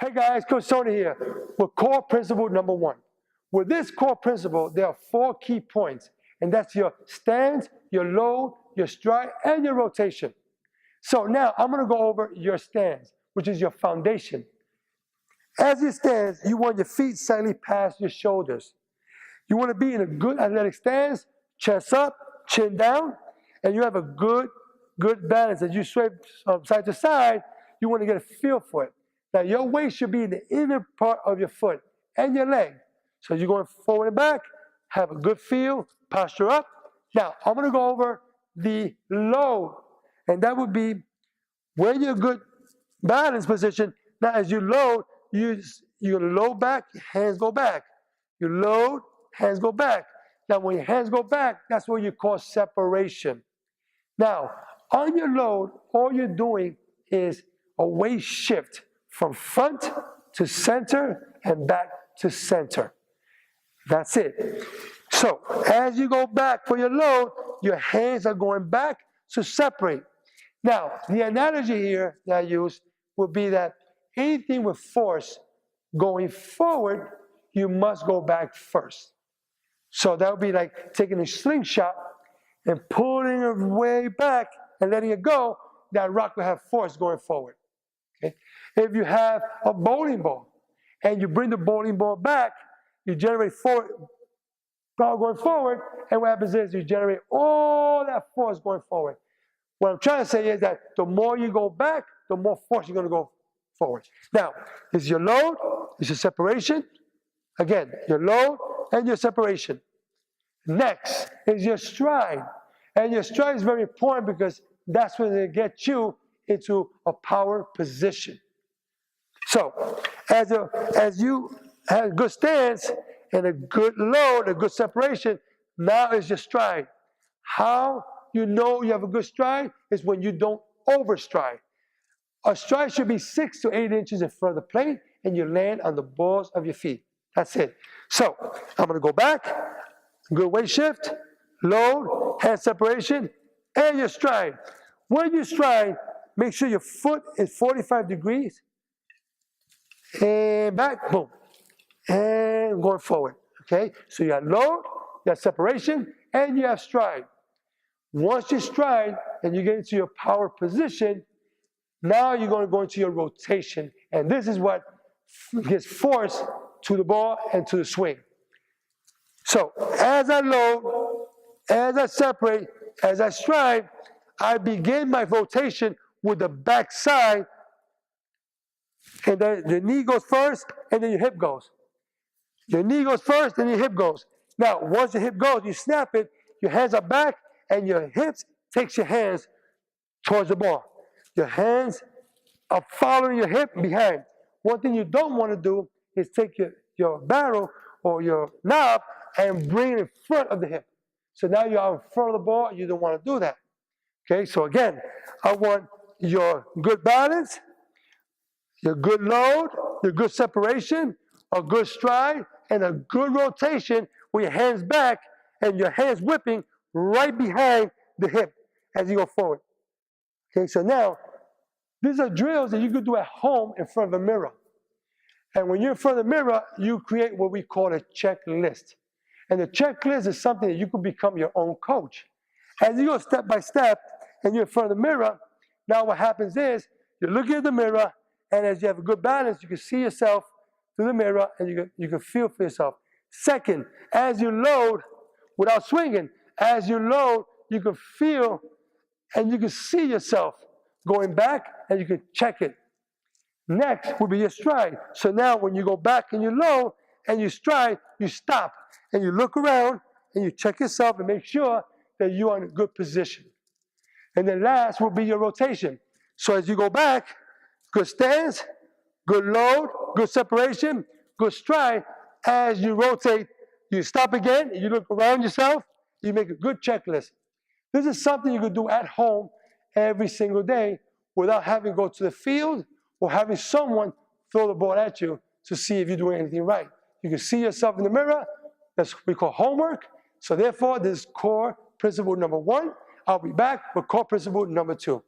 Hey guys, Coach Tony here with core principle number 1. With this core principle, there are 4 key points, and that's your stance, your load, your stride, and your rotation. So now I'm going to go over your stance, which is your foundation. As you stand, you want your feet slightly past your shoulders. You want to be in a good athletic stance, chest up, chin down, and you have a good balance. As you sway side to side, you want to get a feel for it. Now, your weight should be in the inner part of your foot and your leg. So you're going forward and back, have a good feel, posture up. Now, I'm going to go over the load, and that would be when you're in a good balance position. Now, as you load, you load back, hands go back. You load, hands go back. Now, when your hands go back, that's what you call separation. Now, on your load, all you're doing is a weight shift from front to center and back to center. That's it. So, as you go back for your load, your hands are going back to separate. Now, the analogy here that I use would be that anything with force going forward, you must go back first. So that would be like taking a slingshot and pulling it way back and letting it go. That rock will have force going forward. Okay? If you have a bowling ball and you bring the bowling ball back, you generate power going forward, and what happens is you generate all that force going forward. What I'm trying to say is that the more you go back, the more force you're going to go forward. Now, this is your load, this is separation. Again, your load and your separation. Next is your stride. And your stride is very important because that's when it gets you into a power position. So, as you have a good stance and a good load, a good separation, now is your stride. How you know you have a good stride is when you don't overstride. A stride should be 6 to 8 inches in front of the plate, and you land on the balls of your feet. That's it. So, I'm going to go back, good weight shift, load, hand separation, and your stride. When you stride, make sure your foot is 45 degrees, and back, boom, and going forward, okay? So you have load, you have separation, and you have stride. Once you stride and you get into your power position, now you're going to go into your rotation, and this is what gives force to the ball and to the swing. So as I load, as I separate, as I stride, I begin my rotation with the back side, and then the knee goes first, and then your hip goes. Your knee goes first, and your hip goes. Now, once your hip goes, you snap it, your hands are back, and your hips takes your hands towards the ball. Your hands are following your hip behind. One thing you don't want to do is take your barrel or your knob and bring it in front of the hip. So now you're out in front of the ball, you don't want to do that. Okay, so again, I want your good balance, your good load, your good separation, a good stride, and a good rotation with your hands back and your hands whipping right behind the hip as you go forward. Okay, so now, these are drills that you could do at home in front of a mirror. And when you're in front of the mirror, you create what we call a checklist. And the checklist is something that you can become your own coach. As you go step by step and you're in front of the mirror, now what happens is you're looking at the mirror, and as you have a good balance, you can see yourself through the mirror and you can feel for yourself. Second, as you load without swinging, as you load, you can feel and you can see yourself going back, and you can check it. Next will be your stride. So now when you go back and you load and you stride, you stop and you look around and you check yourself and make sure that you are in a good position. And then last will be your rotation. So as you go back, good stance, good load, good separation, good stride. As you rotate, you stop again, you look around yourself, you make a good checklist. This is something you could do at home every single day without having to go to the field or having someone throw the ball at you to see if you're doing anything right. You can see yourself in the mirror. That's what we call homework. So therefore, this is core principle number 1. I'll be back with core principle number 2.